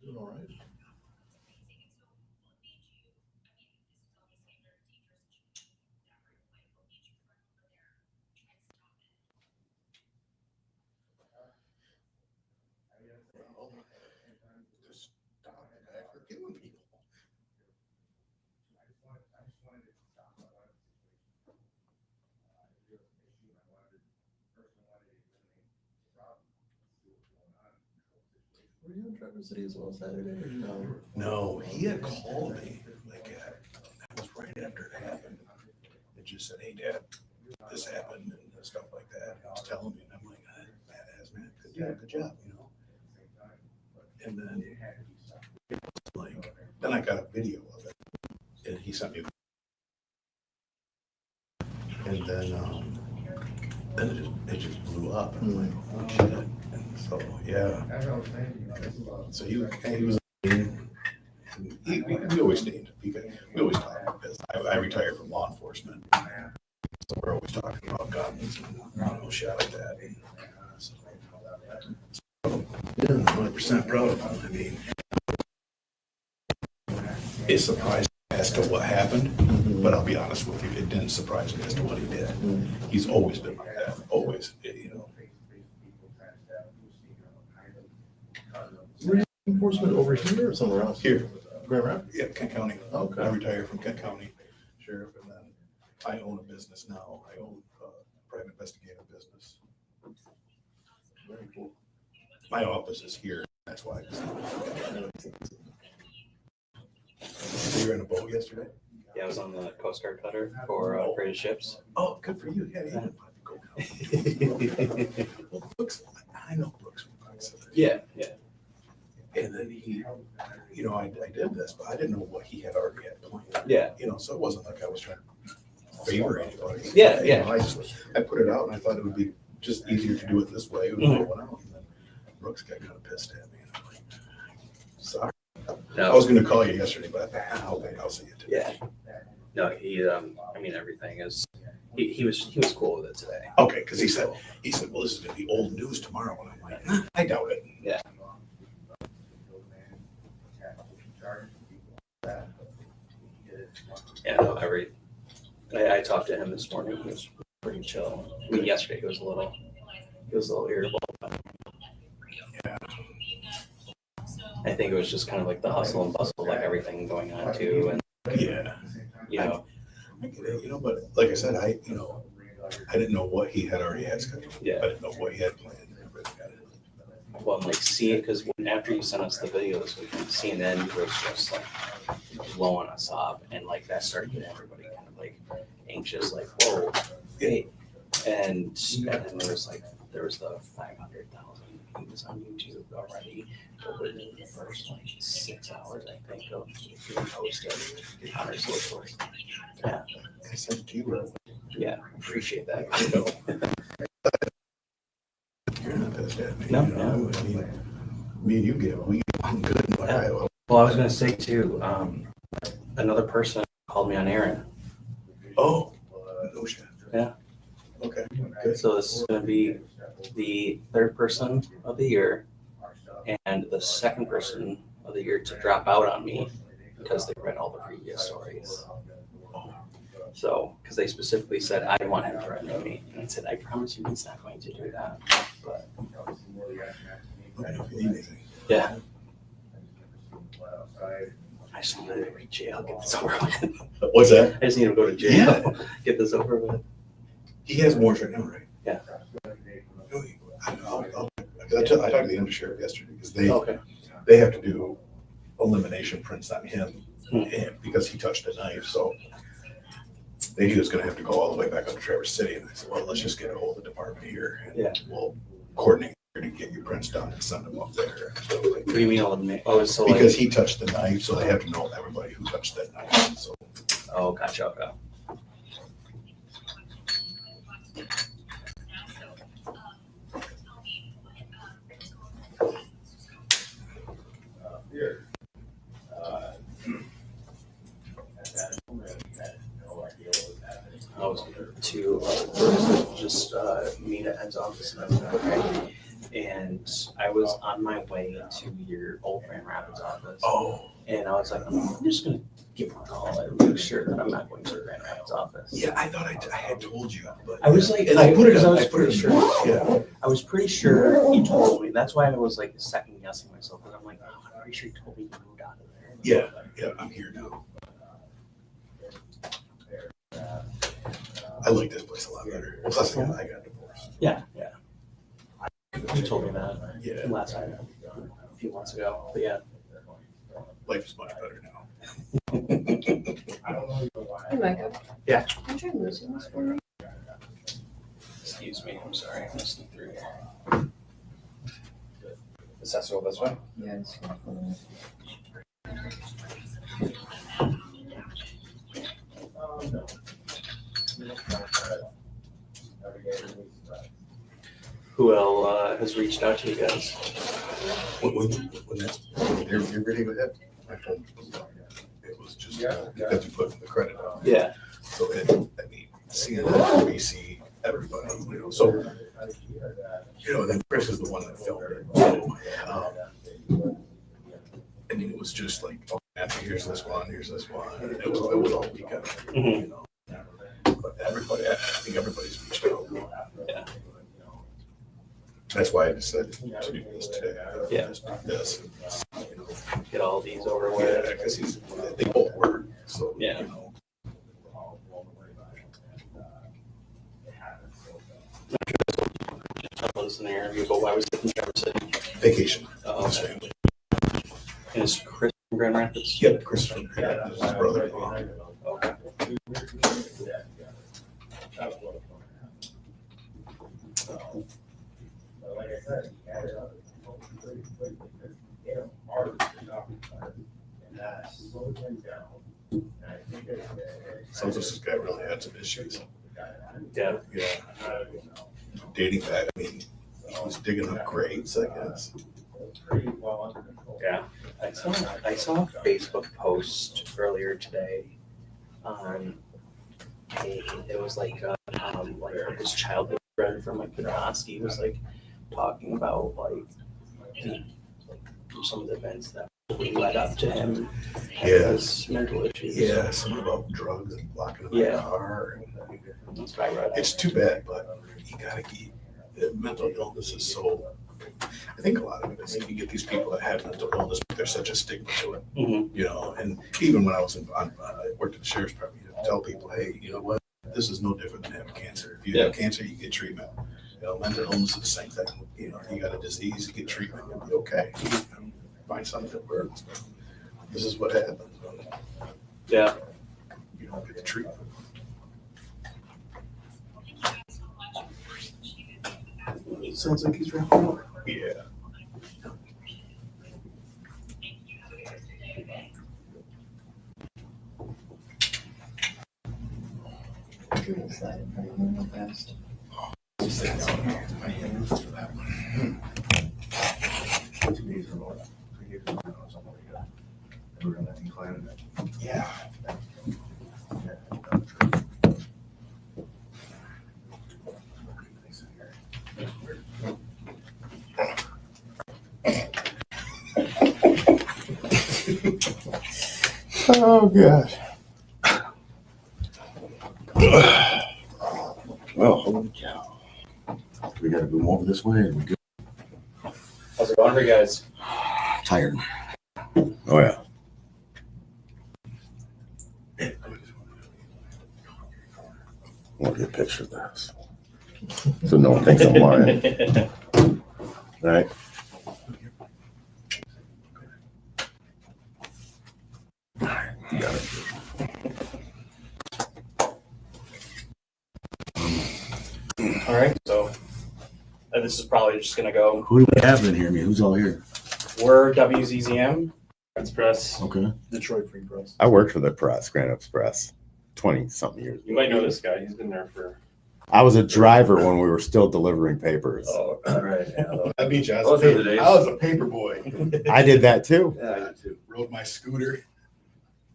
Doing all right. Well, just stop the guy for killing people. Were you in Traverse City as well Saturday? Or no? No, he had called me like that was right after it happened. It just said, "Hey, Dad, this happened," and stuff like that. He was telling me, and I'm like, "Badass, man, good job, you know." And then, like, then I got a video of it, and he sent me. And then it just blew up, and I'm like, "Oh shit!" And so yeah, so he was. We always stayed because we always talk because I retired from law enforcement, so we're always talking about guns and shit like that. And so, yeah, 100% proud of him. I mean, it's surprising as to what happened, but I'll be honest with you, it didn't surprise me as to what he did. He's always been like that, always, Enforcement over here or somewhere else? Here. Grand Rapids? Yeah, Kent County. Okay. I retired from Kent County Sheriff, and then I own a business now. I own a private investigative business. Very cool. My office is here. That's why. So you were in a boat yesterday? Yeah, I was on the Coast Guard cutter for upgraded ships. Oh, good for you. Yeah, you go. Well, Brooks, I know Brooks from Brooks. Yeah. And then he, I did this, but I didn't know what he had already had planned. Yeah. So it wasn't like I was trying to favor anybody. Yeah. I put it out and I thought it would be just easier to do it this way. It was going out. And then Brooks got kind of pissed at me. And I'm like, sorry. No. I was going to call you yesterday, but I thought, I'll see you today. Yeah. No, everything is, he was cool with it today. Okay, because he said, well, this is going to be old news tomorrow. And I'm like, I doubt it. Yeah. Yeah, no, I talked to him this morning. He was pretty chill. I mean, yesterday he was a little irritable. But yeah. I think it was just kind of like the hustle and bustle, like everything going on too. And yeah, I get it, but like I said, I didn't know what he had already had scheduled. Yeah. I didn't know what he had planned. Well, I'm like seeing, because after you sent us the videos, CNN was just like blowing us up, and like that started getting everybody kind of like anxious, like whoa, hey. And then there was the 500,000 views on YouTube already, but within the first like 6 hours, I think, of being posted on our socials. Yeah, I sent it to you. Yeah, appreciate that. You're not pissed at me. No. I mean, me and you get weed. I'm good. Yeah. Well, I was going to say too, another person called me on Aaron. Oh, no shit. Yeah. Okay. Good. So this is going to be the third person of the year and the second person of the year to drop out on me because they read all the previous stories. So, because they specifically said, I want him threatening me. And I said, I promise you he's not going to do that. But Let me know if you need anything. yeah. I just need to go to jail, get this over with. What's that? I just need to go to jail, get this over with. He has more right now, right? Yeah. I I talked to the undersheriff yesterday because Okay. they have to do elimination prints on him and because he touched a knife. So he was going to have to go all the way back up to Traverse City. And I said, well, let's just get a hold of the department here and we'll coordinate to get your prints done and send them up there. So, What do you mean eliminate? Oh, so because like, he touched the knife, so they have to know everybody who touched that knife. So oh, gotcha. Okay. I was to just meet at Ed's office, and I was like, okay. And I was on my way to your old Grand Rapids office. oh And I was like, I'm just gonna give him a call and make sure that I'm not going to the Grand Rapids office. yeah, I thought I had told you, but I was like, and I put it because on. I was pretty sure. Yeah. I was pretty sure you told me. That's why I was like second guessing myself. Because I'm like, oh, I'm pretty sure you told me you moved out of there. Yeah, I'm here now. I like this place a lot better. Plus, I got divorced. Yeah. You told me that Yeah, last time, a few months ago. But yeah. life is much better now. Hey, Micah. Yeah. Can you try losing this for me? Excuse me. I'm sorry. I'm listening through here. Does that go this way? Yeah, it's fine. Who has reached out to you guys? When that's, you're ready with that, I told you, it was just because you put the credit on. Yeah. So I mean, CNN, NBC, everybody, so, and then Chris is the one that filmed it. So, I mean, it was just like, oh, after here's this one, and it was all weekend, But everybody, I think everybody's reached out. Yeah. That's why I decided to do this today. Yeah. Just do this. Get all these over Yeah, with. because they both work, so, Yeah. I was in the interview, but why was it in Traverse City? Vacation. Oh, His okay. family. And it's Chris from Grand Rapids? Yep, Christopher, his brother. Okay. Sounds like this guy really had some issues. Yeah. Yeah. Dating back, I mean, he was digging up graves, I guess. Yeah. I saw a Facebook post earlier today on it was like his childhood friend from like Kolakowski was like talking about like some of the events that led up to him having his mental issues. Yeah, something about drugs and locking him in the car. That's what I read. It's too bad, but you gotta keep, mental illness is so, I think a lot of it is you get these people that have mental illness, but there's such a stigma to it, and even when I was I worked at the sheriff's department, you tell people, hey, you know what, this is no different than having cancer. If you have cancer, you get treatment. Mental illness is the same thing. You got a disease, you get treatment, you'll be okay. Find something that works. But this is what happens. Yeah. You don't get the treatment. Sounds like he's wrapping up. Yeah. I'm excited for you real fast. My hands for that one. 2 days ago, 3 days ago, something like that. We were on that incline. Yeah. Oh, God. Well, holy cow. We gotta move over this way. Are we good? How's it going for you guys? Tired. Oh, yeah. I want to get a picture of this. So no one thinks I'm lying. Right. You got it. All right, so this is probably just gonna go. Who do we have in here? I mean, who's all here? We're WZZM, Express. Okay. Detroit Free Press. I worked for the press, Grand Express, 20-something years. You might know this guy. He's been there for. I was a driver when we were still delivering papers. Oh, all right. Yeah. I beat you. I Those was, are the days. I was a paper boy. I did that too. Yeah, I did too. Rode my scooter.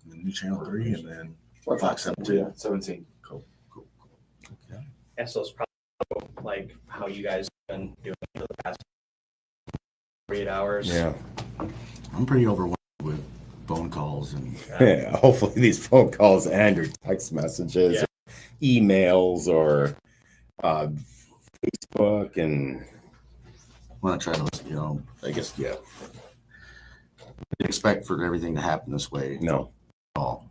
And then New Channel 3 and then What Fox 17. Yeah, 17. Yeah, so it's probably like how you guys have been doing for the past 8 hours. Yeah. I'm pretty overwhelmed with phone calls and Yeah. Hopefully these phone calls and your text messages, or emails, or Facebook, and when I try to, I guess, yeah. I didn't expect for everything to happen this way. no. At all.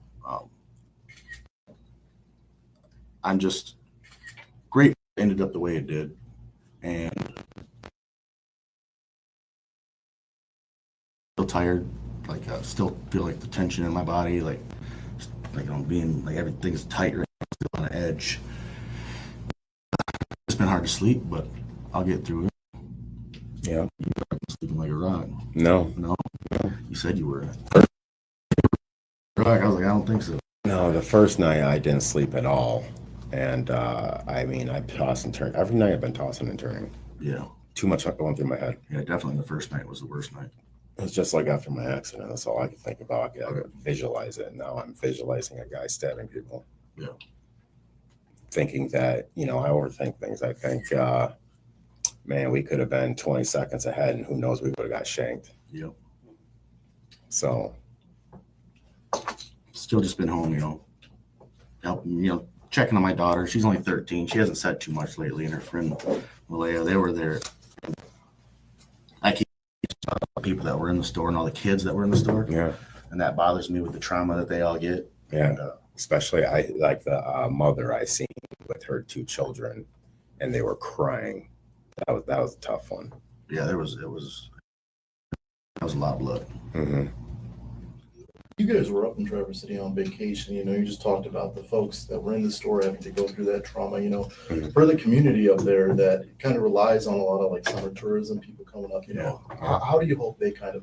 I'm just grateful it ended up the way it did. And still tired, like still feel like the tension in my body, like I'm being like everything's tight right now, still on an edge. It's been hard to sleep, but I'll get through it. Yeah. I'm sleeping like a rock. No. No, you said you were. I was like, I don't think so. No, the first night I didn't sleep at all. And I mean, I tossed and turned. Every night I've been tossing and turning. Yeah, Too much going through my head. yeah, definitely the first night was the worst night. It was just like after my accident. That's all I could think about. I could visualize it. Now I'm visualizing a guy stabbing people. Yeah. Thinking that, I overthink things. I think, man, we could have been 20 seconds ahead and who knows, we would have got shanked. Yep. So, Still just been home, helping, checking on my daughter. She's only 13. She hasn't said too much lately. And her friend Malaya, they were there. I keep talking about people that were in the store and all the kids that were in the store. yeah. And that bothers me with the trauma that they all get. Yeah. And, Especially I like the mother I seen with her 2 children and they were crying. That was a tough one. yeah, that was a lot of blood. Mm-hmm. You guys were up in Traverse City on vacation, you just talked about the folks that were in the store having to go through that trauma, for the community up there that kind of relies on a lot of like summer tourism, people coming up, how do you hope they kind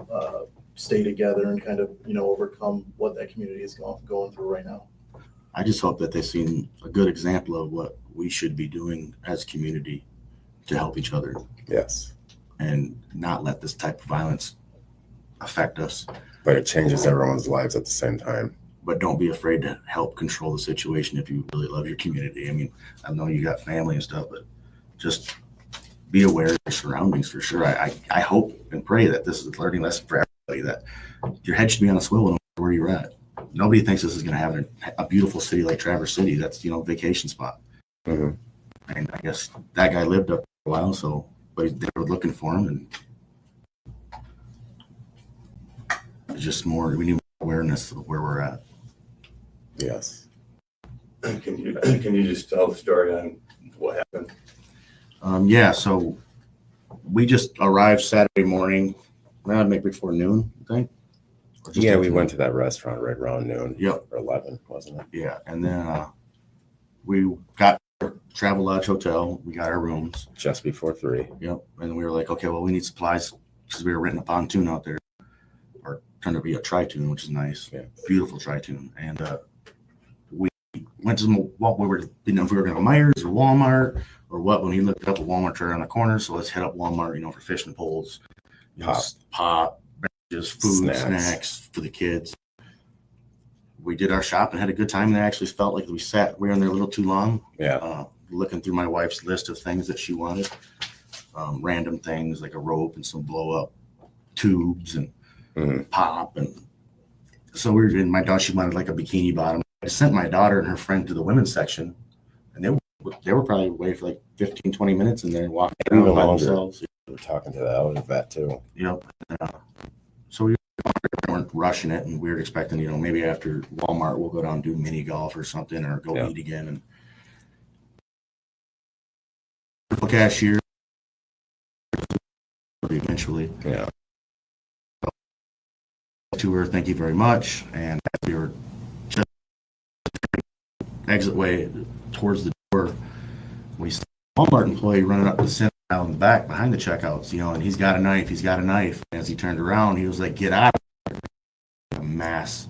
of stay together and kind of, overcome what that community is going through right now? I just hope that they've seen a good example of what we should be doing as a community to help each other Yes. and not let this type of violence affect us. But it changes everyone's lives at the same time. But don't be afraid to help control the situation if you really love your community. I mean, I know you got family and stuff, but just be aware of your surroundings for sure. I hope and pray that this is a learning lesson for everybody, that your head should be on a swivel no matter where you're at. Nobody thinks this is going to have a beautiful city like Traverse City. That's, vacation spot. Mm-hmm. And I guess that guy lived up for a while, but they were looking for him, and it's just we need more awareness of where we're at. Yes. Can you just tell the story on what happened? Yeah, so we just arrived Saturday morning, maybe before noon, I think. Or just Yeah, we after went noon. to that restaurant right around noon. Yep. Or 11, wasn't it? Yeah, and then we got our Travel Lodge Hotel. We got our rooms. Just before 3. Yep. And we were like, okay, well, we need supplies because we were renting a pontoon out there, or trying to be a tri-toon, which is nice. Yeah. Beautiful tri-toon. And we went to we were, if we were going to go Myers or Walmart or what. When he looked up a Walmart right on the corner, so let's hit up Walmart, for fishing poles, pop, just food, snacks for the kids. We did our shop and had a good time. They actually felt like we were in there a little too long. Yeah. Looking through my wife's list of things that she wanted, random things like a rope and some blow up tubes and pop. And so we were in my daughter, she wanted like a bikini bottom. I sent my daughter and her friend to the women's section, and they were probably away for like 15, 20 minutes in there and walking around Even by longer. themselves. We were talking to the elder vet too. Yep. So we weren't rushing it, and we were expecting, maybe after Walmart we'll go down and do mini golf or something, or go eat again. And wonderful cashier, recovery eventually. Yeah. To her, thank you very much. And as we were just exit way towards the door, we saw a Walmart employee running up the center out in the back behind the checkouts, and he's got a knife, he's got a knife. And as he turned around, he was like, get out of here. A mass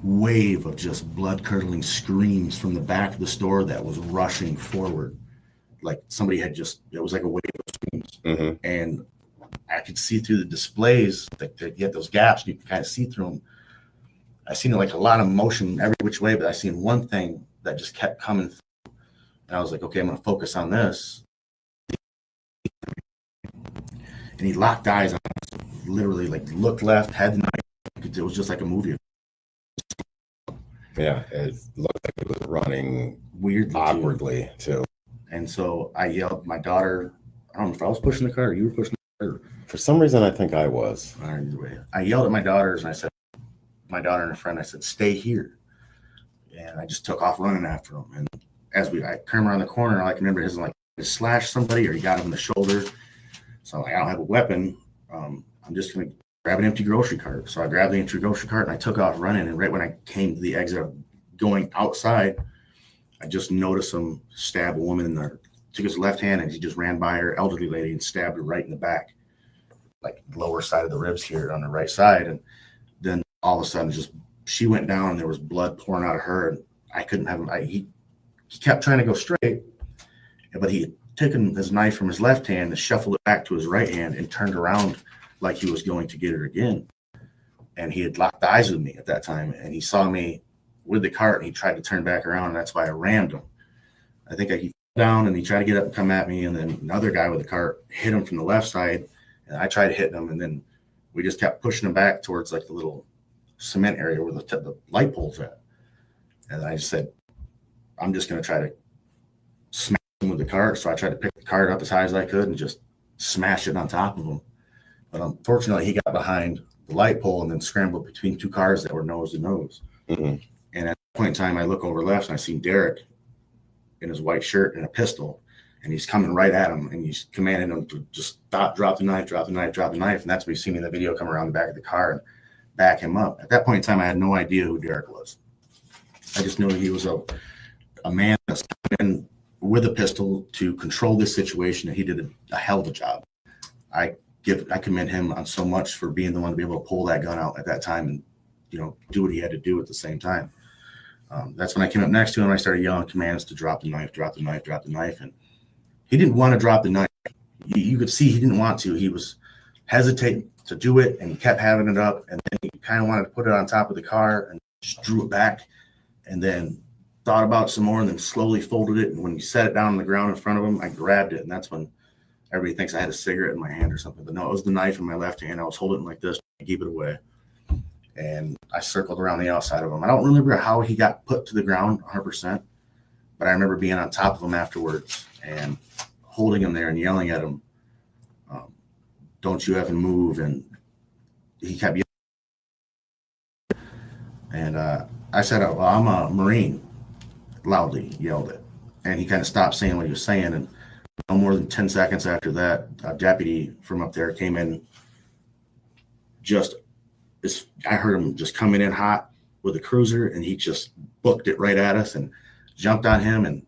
wave of just blood-curdling screams from the back of the store that was rushing forward. Like somebody had it was like a wave of screams. Mm-hmm. And I could see through the displays that you get those gaps, and you can kind of see through them. I seen like a lot of motion every which way, but I seen one thing that just kept coming through. And I was like, okay, I'm going to focus on this. And he locked eyes on us, literally like looked left, had the knife. It was just like a movie. Yeah, it looked like it was running Weirdly, awkwardly too. And so I yelled at my daughter. I don't know if I was pushing the car or you were pushing the car. For some reason, I think I was. Either way, I yelled at my daughters and I said, my daughter and a friend, I said, stay here. And I just took off running after them. And as I came around the corner, I can remember his like slash somebody or he got him in the shoulder. So I don't have a weapon. I'm just going to grab an empty grocery cart. So I grabbed the empty grocery cart and I took off running. And right when I came to the exit of going outside, I just noticed him stab a woman took his left hand and he just ran by her, elderly lady, and stabbed her right in the back, like lower side of the ribs here on the right side. And then all of a sudden she went down and there was blood pouring out of her. And I couldn't have him. He kept trying to go straight, but he had taken his knife from his left hand and shuffled it back to his right hand and turned around like he was going to get her again. And he had locked eyes with me at that time. And he saw me with the cart and he tried to turn back around. And that's why I rammed him. I think he fell down and he tried to get up and come at me. And then another guy with the cart hit him from the left side. And I tried to hit him. And then we just kept pushing him back towards like the little cement area where the light pole's at. And I just said, I'm just going to try to smash him with the cart. So I tried to pick the cart up as high as I could and just smash it on top of him. But unfortunately, he got behind the light pole and then scrambled between two cars that were nose to nose. Mm-hmm. And at that point in time, I look over left and I see Derek in his white shirt and a pistol. And he's coming right at him. And he's commanding him to just stop, drop the knife, drop the knife, drop the knife. And that's when you see me in the video come around the back of the car and back him up. At that point in time, I had no idea who Derek was. I just knew he was a man that's coming in with a pistol to control this situation, and he did a hell of a job. I commend him on so much for being the one to be able to pull that gun out at that time and do what he had to do at the same time. That's when I came up next to him and I started yelling commands to drop the knife, drop the knife, drop the knife. And he didn't want to drop the knife. You could see he didn't want to. He was hesitating to do it, and he kept having it up, and then he kind of wanted to put it on top of the car and just drew it back and then thought about it some more and then slowly folded it. And when he set it down on the ground in front of him, I grabbed it, and that's when everybody thinks I had a cigarette in my hand or something. But no, it was the knife in my left hand. I was holding it like this to keep it away. And I circled around the outside of him. I don't remember how he got put to the ground 100%, but I remember being on top of him afterwards and holding him there and yelling at him, don't you ever move. And he kept yelling. And I said, well, I'm a Marine, loudly yelled it. And he kind of stopped saying what he was saying. And no more than 10 seconds after that, a deputy from up there came in. I heard him just coming in hot with a cruiser, and he just booked it right at us and jumped on him and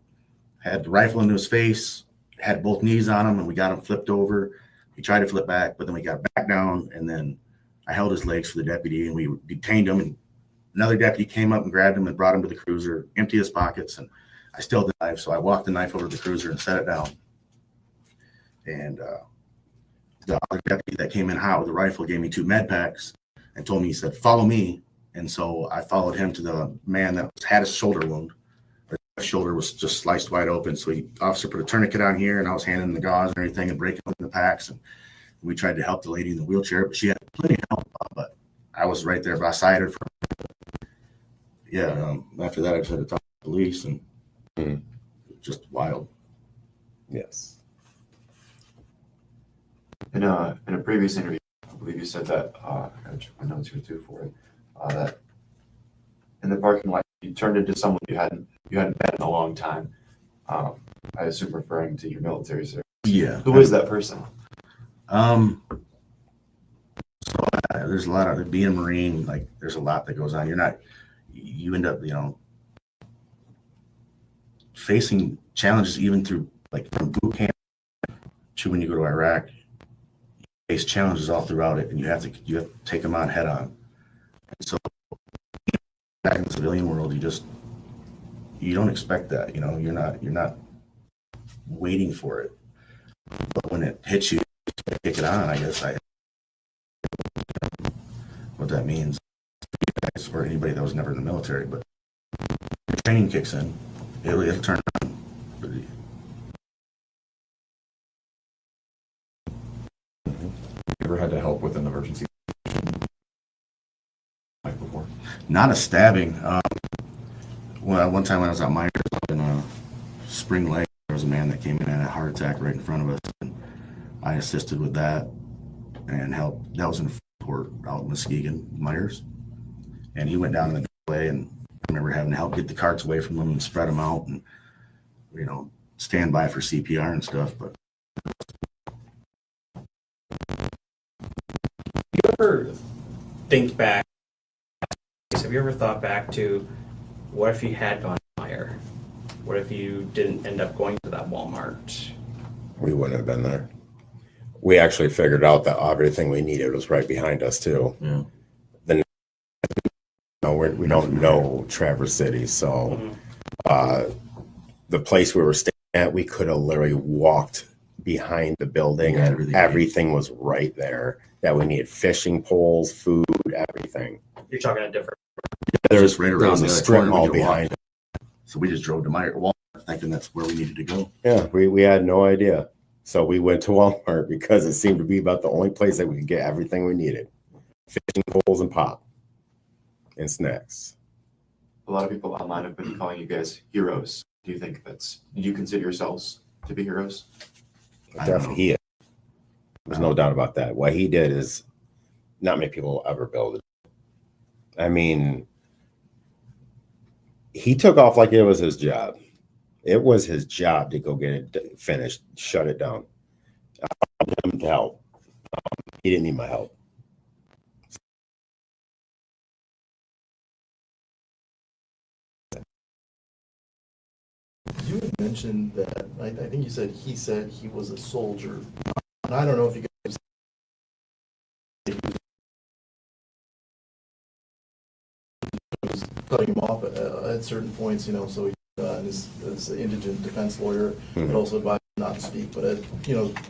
had the rifle into his face, had both knees on him, and we got him flipped over. He tried to flip back, but then we got back down, and then I held his legs for the deputy, and we detained him, and another deputy came up and grabbed him and brought him to the cruiser, emptied his pockets, and I still had the knife, so I walked the knife over to the cruiser and set it down. And the other deputy that came in hot with the rifle gave me 2 med packs and told me, he said, follow me. And so I followed him to the man that had a shoulder wound. His shoulder was just sliced wide open. So the officer put a tourniquet on here, and I was handing him the gauze and everything and breaking open the packs. And we tried to help the lady in the wheelchair, but she had plenty of help. But I was right there beside her. After that, I just had to talk to the police, and it was just wild. Yes. In a previous interview, I believe you said that, I gotta check my notes here too for it, that in the parking lot, you turned into someone you hadn't met in a long time. I assume referring to your military service. Yeah. Who is that person? So there's a lot of being a Marine. Like there's a lot that goes on. You end up, facing challenges even through like from boot camp to when you go to Iraq. You face challenges all throughout it, and you have to take them on head on. And so back in the civilian world, you don't expect that. You're not waiting for it. But when it hits you, you kick it on. I guess what that means for anybody that was never in the military, but your training kicks in. It'll turn on. You ever had to help with an emergency like before? Not a stabbing. Well, one time when I was at Myers up in Spring Lake, there was a man that came in and had a heart attack right in front of us, and I assisted with that and helped. That was in Fort out in Muskegon, Myers, and he went down in the way, and I remember having to help get the carts away from him and spread them out, and stand by for CPR and stuff. But you ever think back? Have you ever thought back to what if you had gone higher? What if you didn't end up going to that Walmart? We wouldn't have been there. We actually figured out that everything we needed was right behind us too. Yeah. We don't know Traverse City, so the place we were staying at, we could have literally walked behind the building, Yeah, and everything was right there that we needed: fishing poles, food, everything. You're talking a different. There just right there around was the a other strip corner, we mall could walk. behind. So we just drove to Walmart thinking that's where we needed to go. Yeah, we had no idea. So we went to Walmart because it seemed to be about the only place that we could get everything we needed: fishing poles and pop and snacks. A lot of people online have been calling you guys heroes. Do you consider yourselves to be heroes? I don't Definitely he is. There's no doubt about that. What he did is not many people will ever build it. I mean, he took off like it was his job. It was his job to go get it finished, shut it down. I wanted him to help. He didn't need my help. You had mentioned that, I think you said he was a soldier. And I don't know if you guys was cutting him off at certain points, so as an indigent defense lawyer, but also advised not to speak. But at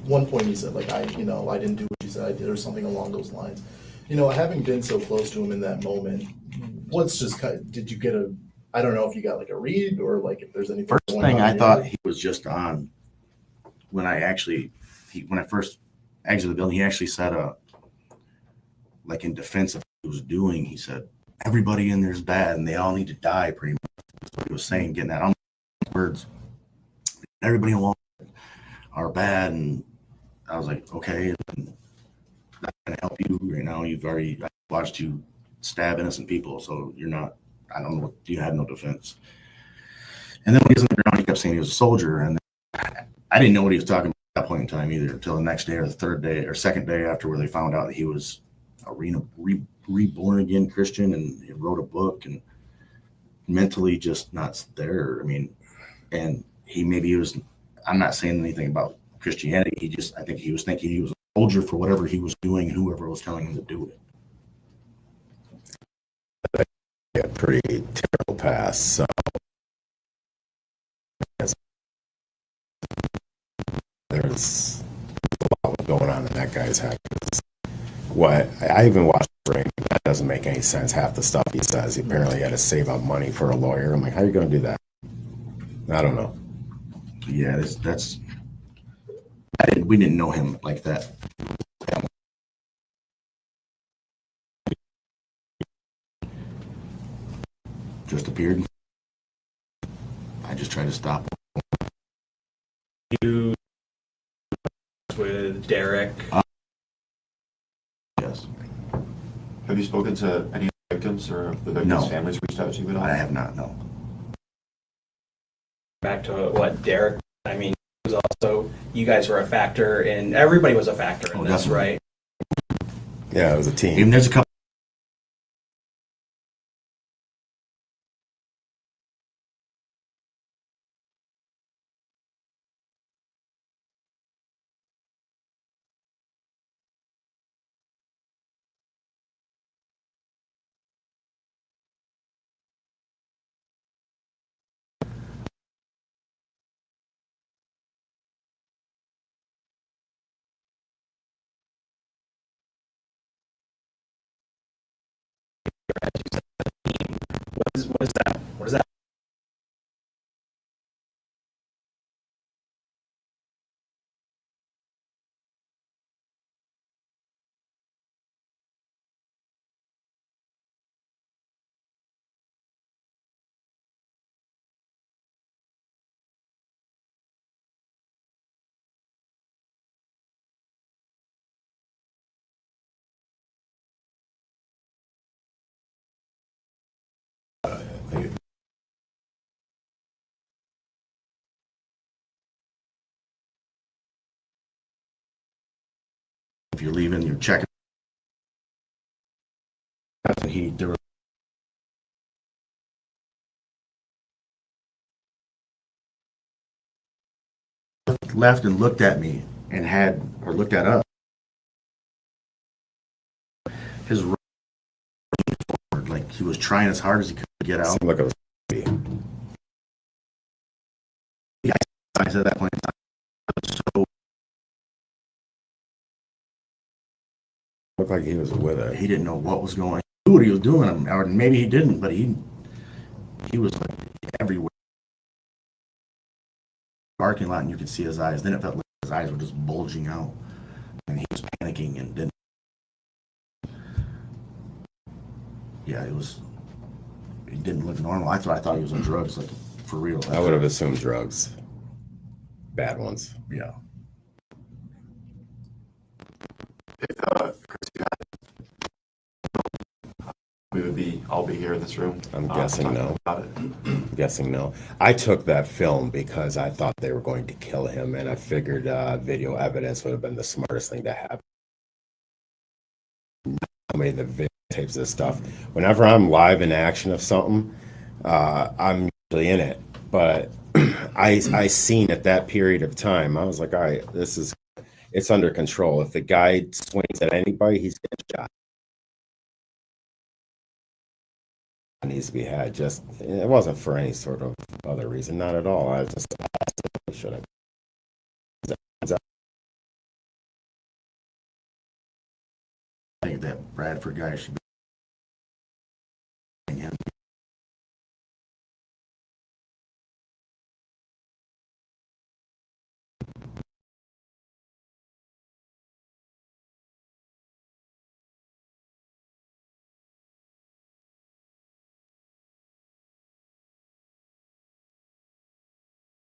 one point he said, like, I didn't do what you said I did, or something along those lines. Having been so close to him in that moment, did you get I don't know if you got like a read or like if there's anything. First thing I thought he was just on when I first exited the building, he actually said, like in defense of what he was doing, he said, everybody in there is bad and they all need to die, pretty much. That's what he was saying, getting that. I don't know words. Everybody in Walmart are bad. And I was like, okay, I'm not going to help you right now. I watched you stab innocent people, so you're not. I don't know. You had no defense. And then when he was on the ground, he kept saying he was a soldier, and I didn't know what he was talking about at that point in time either until the next day or the third day or second day after, where they found out that he was a reborn again Christian, and he wrote a book and mentally just not there. I mean, and I'm not saying anything about Christianity. I think he was thinking he was a soldier for whatever he was doing and whoever was telling him to do it. A pretty terrible past. So there's a lot going on in that guy's head. I even watched Ring. That doesn't make any sense. Half the stuff he says. He apparently had to save up money for a lawyer. I'm like, how are you going to do that? I don't know. Yeah, we didn't know him like that. Just appeared. I just tried to stop him. You with Derek. Yes. Have you spoken to any victims or the victims' No. families reached out to you at all? I have not, no. Back to what Derek. I mean, he was also you guys were a factor, and everybody was a factor in Oh, this, definitely. right? Yeah, it was a team. Even there's a couple. What is that? What is that? If you're leaving, you're checking. There were left and looked at me and looked at us. His right forward, like he was trying as hard as he could to get out. Seemed like it was I said at that point in time, I was so looked like he was with it. he didn't know what was going on. He knew what he was doing, or maybe he didn't, but he was like everywhere. Parking lot, and you could see his eyes. Then it felt like his eyes were just bulging out, and he was panicking and didn't. Yeah, it didn't look normal. I thought he was on drugs, like for real. I would have assumed drugs, bad ones. Yeah. If Chris, you had, we would be all be here in this room. I'm guessing talking no. about it. I'm guessing no. I took that film because I thought they were going to kill him, and I figured video evidence would have been the smartest thing to happen. I made the videotapes of this stuff. Whenever I'm live in action of something, I'm usually in it. But I seen at that period of time, I was like, all right, it's under control. If the guy swings at anybody, he's getting shot. It needs to be had. Just it wasn't for any sort of other reason, not at all. I was just should have. I think that Bradford guy should be him.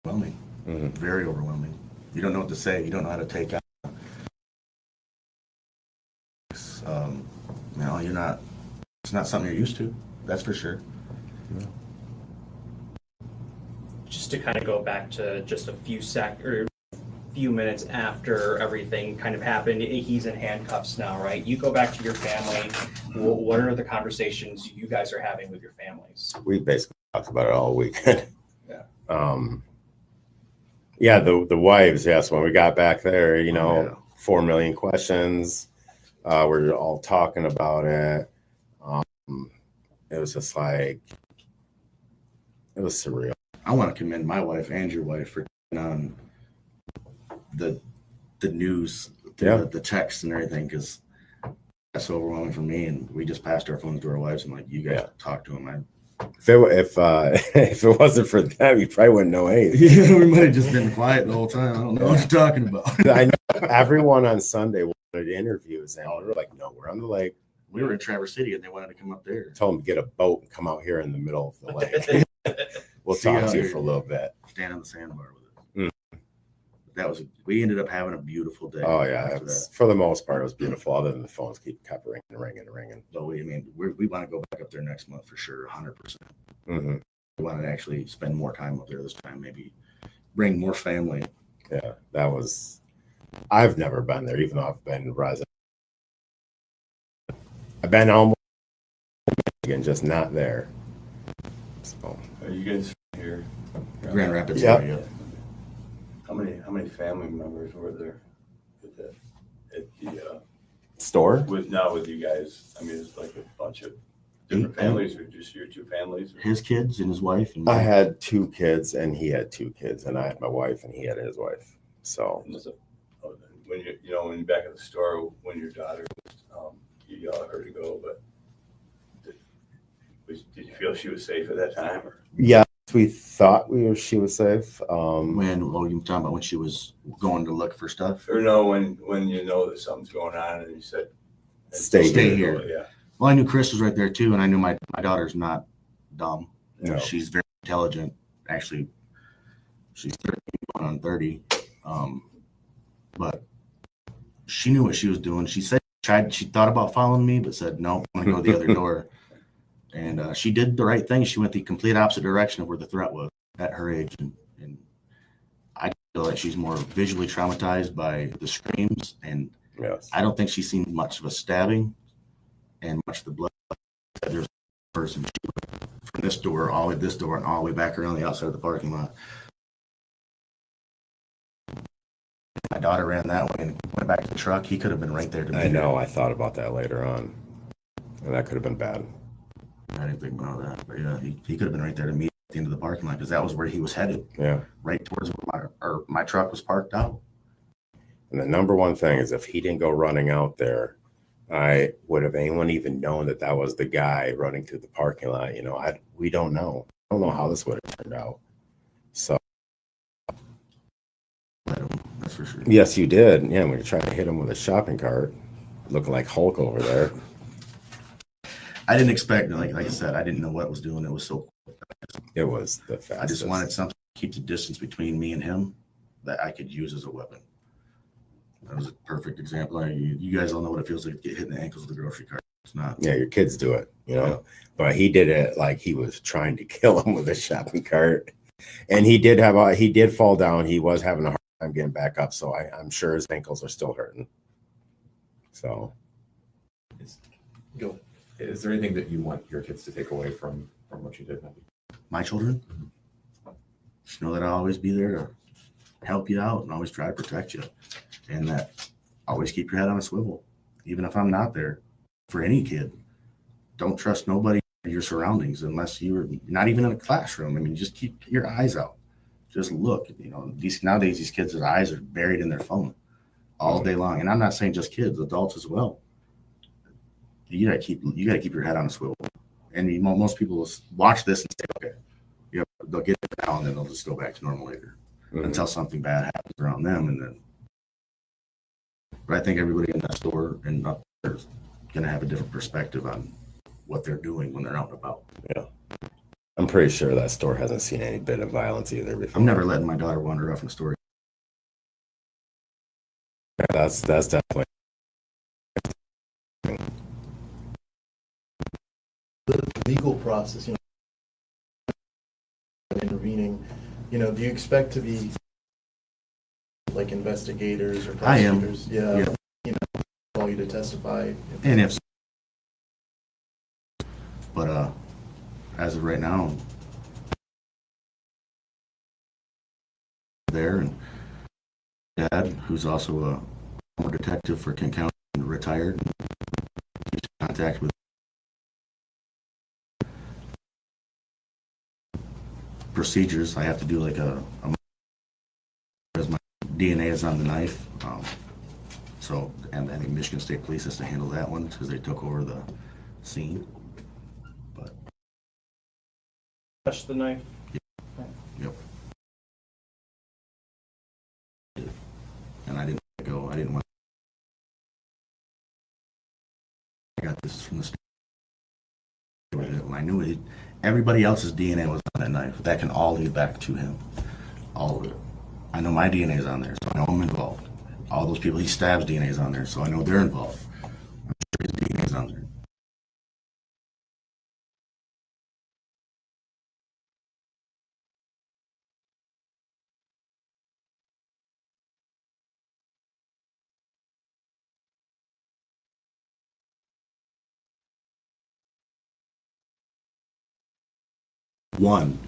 Overwhelming. Mhm. Very overwhelming. You don't know what to say. You don't know how to take out. You're not. It's not something you're used to. That's for sure. Just to kind of go back to just a few minutes after everything kind of happened, he's in handcuffs now, right? You go back to your family. What are the conversations you guys are having with your families? We basically talked about it all weekend. Yeah. Yeah, the wives, yes, when we got back there, Yeah. 4 million questions. We're all talking about it. It was just like, it was surreal. I want to commend my wife and your wife for on the news, the text and everything, because that's so overwhelming for me. And we just passed our phones to our wives and like, you guys talk to them. If it wasn't for them, you probably wouldn't know anything. We might have just been quiet the whole time. I don't know what you're talking about. I know everyone on Sunday wanted interviews, and we were like, no, we're on the lake. We were in Traverse City and they wanted to come up there. Told them to get a boat and come out here in the middle of the lake. We'll See talk how to you you're- for a little bit. Stand on the sandbar with it. We ended up having a beautiful day. Oh yeah, after that. for the most part, it was beautiful. Other than the phones kept ringing. But we want to go back up there next month for sure, 100%. Mm-hmm. We want to actually spend more time up there this time, maybe bring more family. Yeah, that was. I've never been there, even though I've been resident. I've been almost again, just not there. So Are you guys here? Grand Rapids Yeah. area. How many family members were there at the store. with you guys? I mean, it's like a bunch of different 8, families, or just your two families? Or? His kids and his wife. And I had 2 kids, and he had 2 kids, and I had my wife, and he had his wife. So When when you're back at the store, when your daughter was, you yelled at her to go, but did you feel she was safe at that time? Or? yeah, we thought she was safe. when, you talking about when she was going to look for stuff? Or no, when you know that something's going on, and you said, Stay here. Yeah. Well, I knew Chris was right there too, and I knew my daughter's not dumb. No. She's very intelligent. Actually, she's 30, going on 30. But she knew what she was doing. She said she thought about following me, but said no, I'm gonna go the other door. And she did the right thing. She went the complete opposite direction of where the threat was at her age, and I feel like she's more visually traumatized by the screams, and Yes. I don't think she's seen much of a stabbing and much of the blood. There's a person from this door all the way this door and all the way back around the outside of the parking lot. My daughter ran that way and went back to the truck. He could have been right there to meet I know. her. I thought about that later on, and that could have been bad. I didn't think about that, but yeah, he could have been right there to meet at the end of the parking lot because that was where he was headed, Yeah. right towards where my truck was parked out. And the number one thing is if he didn't go running out there, I would have anyone even known that that was the guy running through the parking lot. We don't know. I don't know how this would have turned out. So That's for sure. yes, you did. Yeah, when you're trying to hit him with a shopping cart, looking like Hulk over there. I didn't expect, like I said, I didn't know what it was doing. It was so quick. It was the fastest. I just wanted something to keep the distance between me and him that I could use as a weapon. That was a perfect example. You guys all know what it feels like to get hit in the ankles with a grocery cart. It's not. Yeah, your kids do it, Yeah. But he did it like he was trying to kill him with a shopping cart. And he did fall down. He was having a hard time getting back up. So I'm sure his ankles are still hurting. So Is there anything that you want your kids to take away from what you did? My children, just know that I'll always be there to help you out and always try to protect you. And that always keep your head on a swivel, even if I'm not there. For any kid, don't trust nobody in your surroundings unless you're not even in a classroom. I mean, just keep your eyes out. Just look. Nowadays these kids' eyes are buried in their phone all day long. And I'm not saying just kids, adults as well. You gotta keep your head on a swivel. And most people will watch this and say, okay, they'll get it now and then they'll just go back to normal later until something bad happens around them. And then, but I think everybody in that store and up there is gonna have a different perspective on what they're doing when they're out and about. yeah, I'm pretty sure that store hasn't seen any bit of violence either before. I'm never letting my daughter wander off in the store. Yeah, that's definitely. The legal process, intervening, do you expect to be like investigators or I am. prosecutors? Yeah. Call you to testify. And if, but as of right now, there and Dad, who's also a former detective for Kent County, retired, keeps in contact with procedures. I have to do like because my DNA is on the knife. So, and I think Michigan State Police has to handle that one because they took over the scene. But Touch the knife. yep. And I didn't go. I didn't want. I got this from the store. When I knew it, everybody else's DNA was on that knife. That can all lead back to him. All of it. I know my DNA is on there, so I know I'm involved. All those people he stabs DNA is on there, so I know they're involved. I'm sure his DNA is on there. one.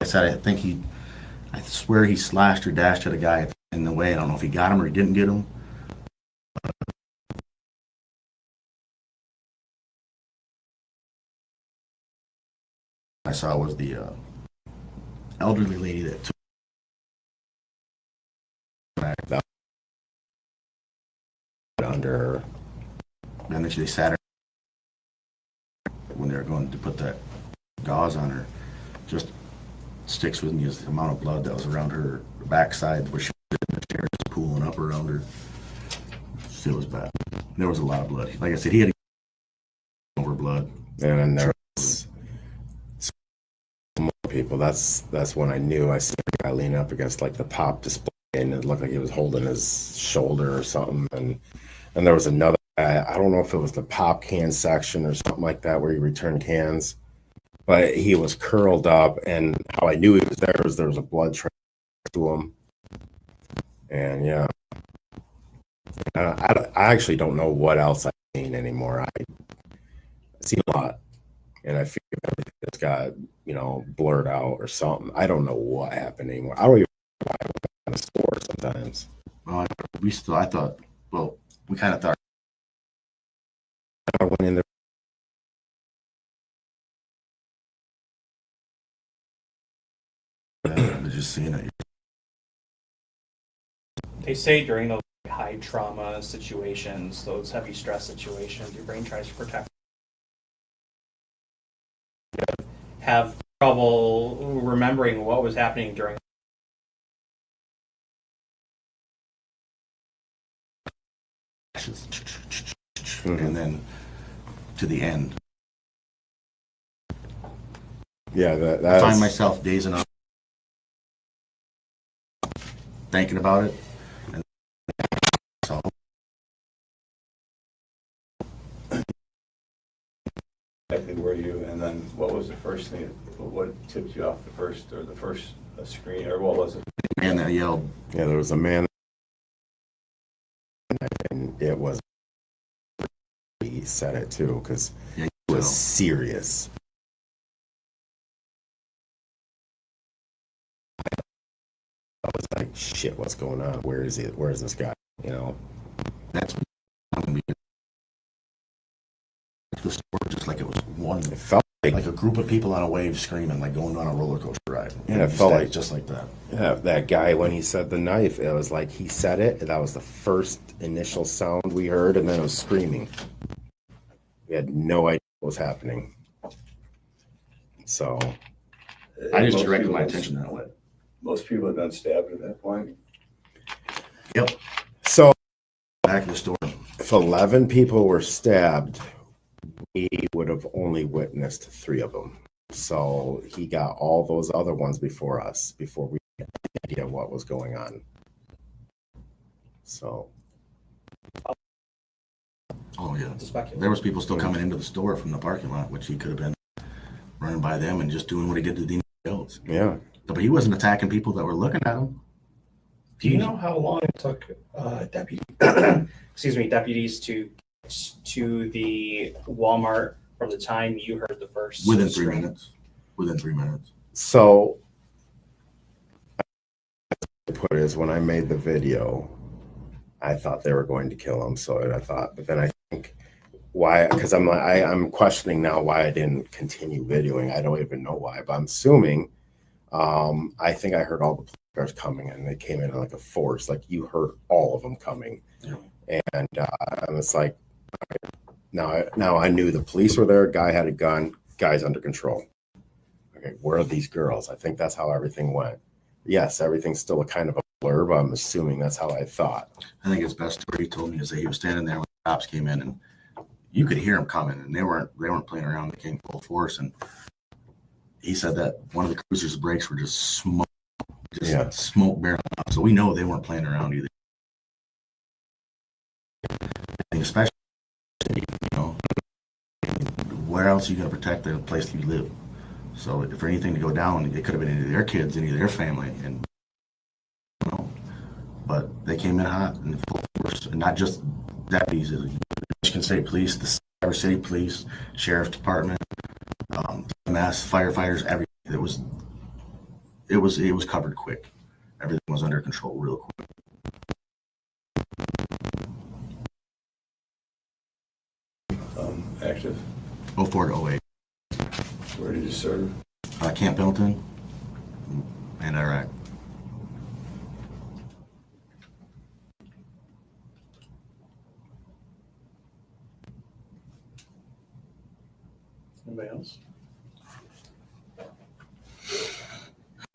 I said, I swear he slashed or dashed at a guy in the way. I don't know if he got him or he didn't get him. I saw was the elderly lady that took That under her. and then they sat her when they were going to put that gauze on her. Just sticks with me is the amount of blood that was around her backside where she was in the chair, just pooling up around her. It was bad. There was a lot of blood. Like I said, he had over blood. And then there was more people. That's when I knew. I saw a guy lean up against like the pop display, and it looked like he was holding his shoulder or something. And there was another guy. I don't know if it was the pop can section or something like that where you return cans, but he was curled up. And how I knew he was there was a blood trail to him. And yeah, I actually don't know what else I've seen anymore. I've seen a lot. And I feel everything just got, blurred out or something. I don't know what happened anymore. I don't even know why I went to the store sometimes. Well, we kind of thought I went in there. just seeing it. They say during those high trauma situations, those heavy stress situations, your brain tries to protect. Have trouble remembering what was happening during. And then to the end. Yeah, I find myself dazing up, thinking about it. And so Exactly where you, and then what was the first thing, what tipped you off the first screen, or what was it? man that yelled. Yeah, there was a man, and it was. He said it too because Yeah, it was serious. I was like, "Shit, what's going on? Where is he? Where is this guy?" That's the story, just like it was one. It felt Like a group of people on a wave screaming, like going on a roller coaster ride. Yeah, it felt like just like that. Yeah, that guy, when he said the knife, it was like he said it, and that was the first initial sound we heard, and then it was screaming. We had no idea what was happening. So I just Most directed people- my attention that way. Most people had been stabbed at that point. Yep. So Back of the store. if 11 people were stabbed, we would have only witnessed 3 of them. So he got all those other ones before us, before we had any idea what was going on. So Oh yeah. To speculate. There was people still coming into the store from the parking lot, which he could have been running by them and just doing what he did to the else. yeah, But he wasn't attacking people that were looking at him. Do you know how long it took deputies to the Walmart from the time you heard the first Within 3 scream? minutes. Within 3 minutes. so I put it is when I made the video, I thought they were going to kill him. So I thought, but then I think why? Because I'm like, I'm questioning now why I didn't continue videoing. I don't even know why, but I'm assuming. I think I heard all the police cars coming, and they came in like a force. Like you heard all of them coming, and it's like now I knew the police were there. Guy had a gun. Guy's under control. Okay, where are these girls? I think that's how everything went. Yes, everything's still a kind of a blur, but I'm assuming that's how I thought. I think his best story he told me is that he was standing there when the cops came in, and you could hear them coming, and they weren't playing around. They came full force, and he said that one of the cruiser's brakes were just smoke barreling out. So we know they weren't playing around either. And especially, where else are you going to protect the place you live? So for anything to go down, it could have been any of their kids, any of their family, and but they came in hot and full force, and not just deputies, the Michigan State Police, the Cyber City Police, Sheriff's Department, EMS, firefighters, everything. It was covered quick. Everything was under control real quick. Active? 04 to 08. Where did you serve? Camp Pendleton and Iraq. Anybody else?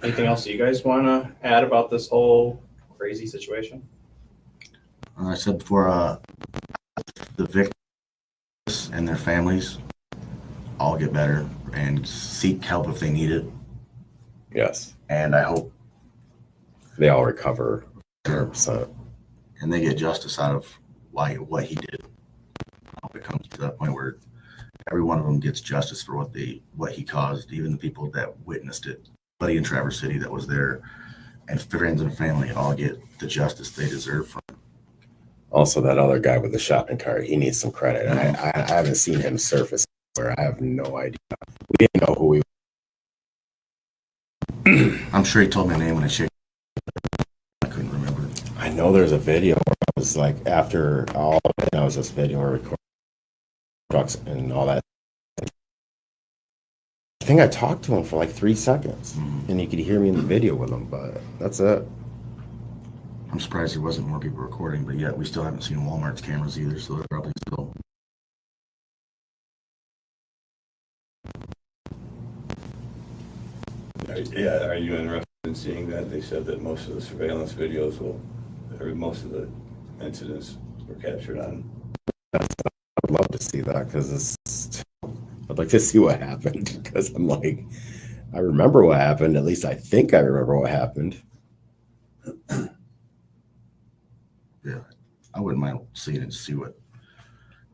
Anything else you guys want to add about this whole crazy situation? I said before, the victims and their families all get better and seek help if they need it. Yes. And I hope They all recover 100%. and they get justice out of what he did. I hope it comes to that point where every one of them gets justice for what he caused, even the people that witnessed it. Buddy in Traverse City that was there, and friends and family all get the justice they deserve from it. Also, that other guy with the shopping cart, he needs some credit. I haven't seen him surface where I have no idea. We didn't know who he was. I'm sure he told my name when I checked. I couldn't remember. I know there's a video where I was like, after all of it, I was this video recording trucks and all that. I think I talked to him for like 3 seconds, and you could hear me in the video with him, but that's it. I'm surprised there wasn't more people recording, but yet we still haven't seen Walmart's cameras either, so they're probably still. Yeah, are you interested in seeing that? They said that most of the surveillance videos most of the incidents were captured on. I'd love to see that because I'd like to see what happened because I'm like, I remember what happened. At least I think I remember what happened. Yeah, I wouldn't mind seeing it and see what.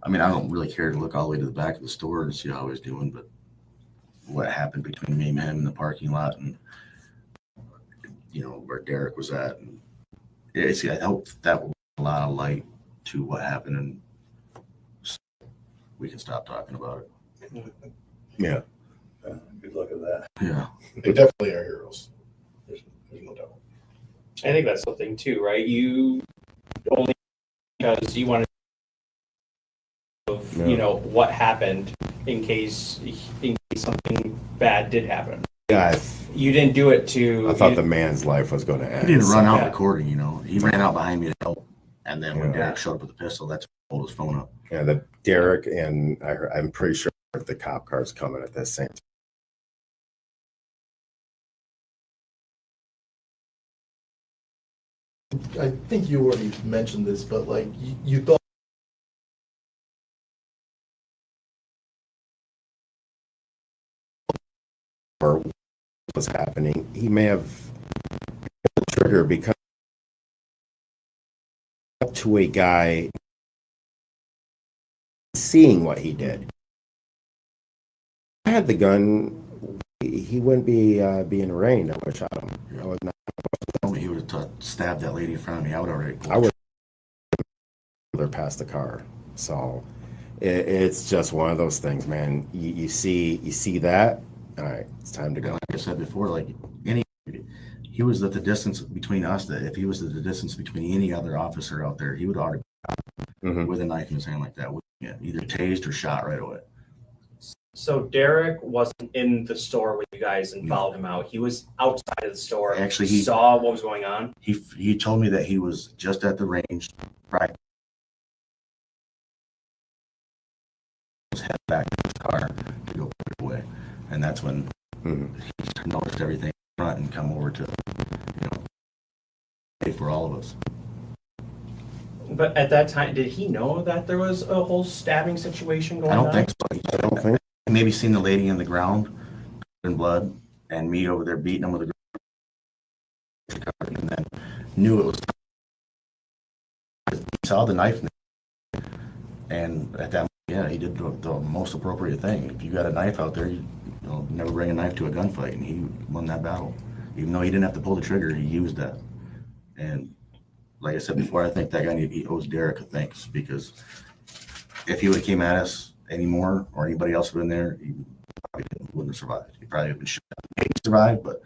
I mean, I don't really care to look all the way to the back of the store and see how he's doing, but what happened between me and him in the parking lot, and where Derek was at, and I hope that will bring a lot of light to what happened, and we can stop talking about it. Yeah. Good luck at that. Yeah, They definitely are heroes. There's no doubt. I think that's the thing too, right? You only because you want to, what happened in case something bad did happen. Yeah, You didn't do it to. I thought the man's life was going to end. he didn't run out Yeah. recording. He ran out behind me to help, and then when Yeah. Derek showed up with the pistol, that's when he pulled his phone up. Yeah, the Derek and I'm pretty sure the cop car's coming at the same time. I think you already mentioned this, but like you thought Or what was happening, he may have pulled the trigger because up to a guy seeing what he did. If I had the gun, he wouldn't be being arraigned. I would have shot him. I would not. He would have stabbed that lady in front of me. I would already. I would have passed the car. So it's just one of those things, man. You see that. All right, it's time to go. Like I said before, he was at the distance between us that if he was at the distance between any other officer out there, he would already with a knife in his hand like that, either tased or shot right away. So Derek wasn't in the store with you guys and followed him out. He was outside of the store. Actually, he saw what was going on. He told me that he was just at the range, right? Was head back to his car to go put it away, and that's when he noticed everything in front and come over to pay for all of us. But at that time, did he know that there was a whole stabbing situation going I on? don't think so. I don't think. Maybe seen the lady in the ground in blood and me over there beating him with a ground, and then knew it was. He saw the knife, and at that moment, he did the most appropriate thing. If you got a knife out there, you never bring a knife to a gunfight, and he won that battle. Even though he didn't have to pull the trigger, he used that. And like I said before, I think that guy he owes Derek a thanks, because if he would have came at us anymore or anybody else would have been there, he probably wouldn't have survived. He probably would have been shot. He survived, but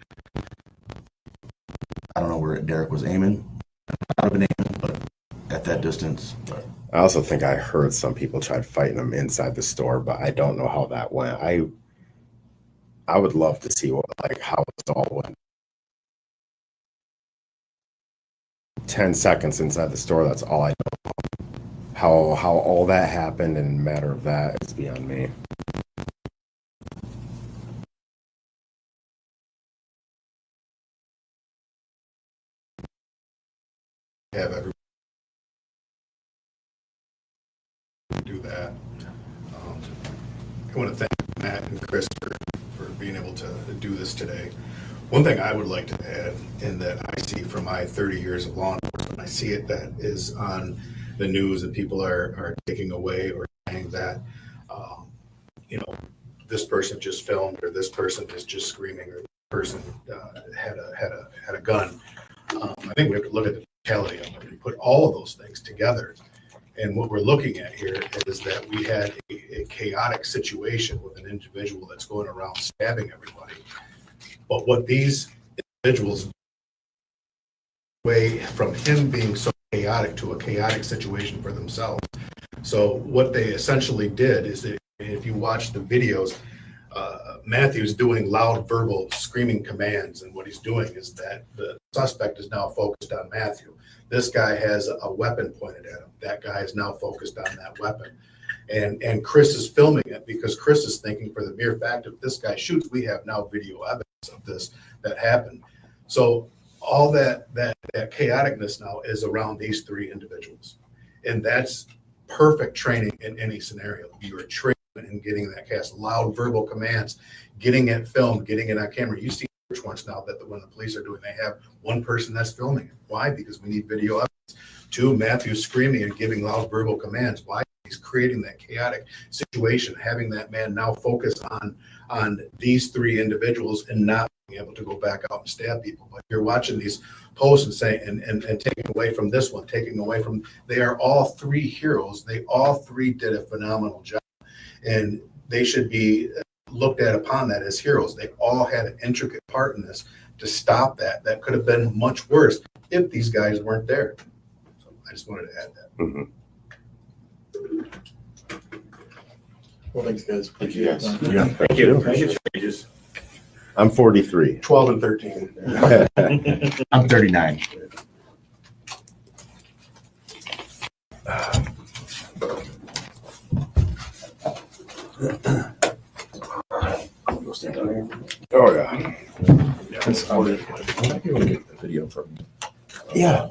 I don't know where Derek was aiming. I would have been aiming, but at that distance. But I also think I heard some people tried fighting him inside the store, but I don't know how that went. I would love to see how it all went. 10 seconds inside the store, that's all I know. How all that happened in a matter of that is beyond me. Have everybody do that. I want to thank Matt and Chris for being able to do this today. One thing I would like to add, and that I see from my 30 years of law enforcement, I see it that is on the news and people are taking away or saying that, this person just filmed, or this person is just screaming, or this person had a gun. I think we have to look at the totality of it and put all of those things together. And what we're looking at here is that we had a chaotic situation with an individual that's going around stabbing everybody. But what these individuals, way from him being so chaotic to a chaotic situation for themselves. So what they essentially did is that if you watch the videos, Matthew's doing loud verbal screaming commands, and what he's doing is that the suspect is now focused on Matthew. This guy has a weapon pointed at him. That guy is now focused on that weapon. And Chris is filming it because Chris is thinking, for the mere fact if this guy shoots, we have now video evidence of this that happened. So all that chaoticness now is around these three individuals. And that's perfect training in any scenario. You are trained in getting that cast, loud verbal commands, getting it filmed, getting it on camera. You see which ones now that when the police are doing, they have one person that's filming it. Why? Because we need video evidence. Two, Matthew screaming and giving loud verbal commands. Why? He's creating that chaotic situation, having that man now focus on these three individuals and not being able to go back out and stab people. But you're watching these posts and saying and taking away from this one, taking away from, they are all three heroes. They all three did a phenomenal job, and they should be looked at upon that as heroes. They all had an intricate part in this to stop that. That could have been much worse if these guys weren't there. So I just wanted to add that. Mm-hmm. Well, thanks, guys. Thank you, guys. Yeah, thank you. I'm 43. 12 and 13. I'm 39. Oh yeah. I might be able to get the video from. Yeah.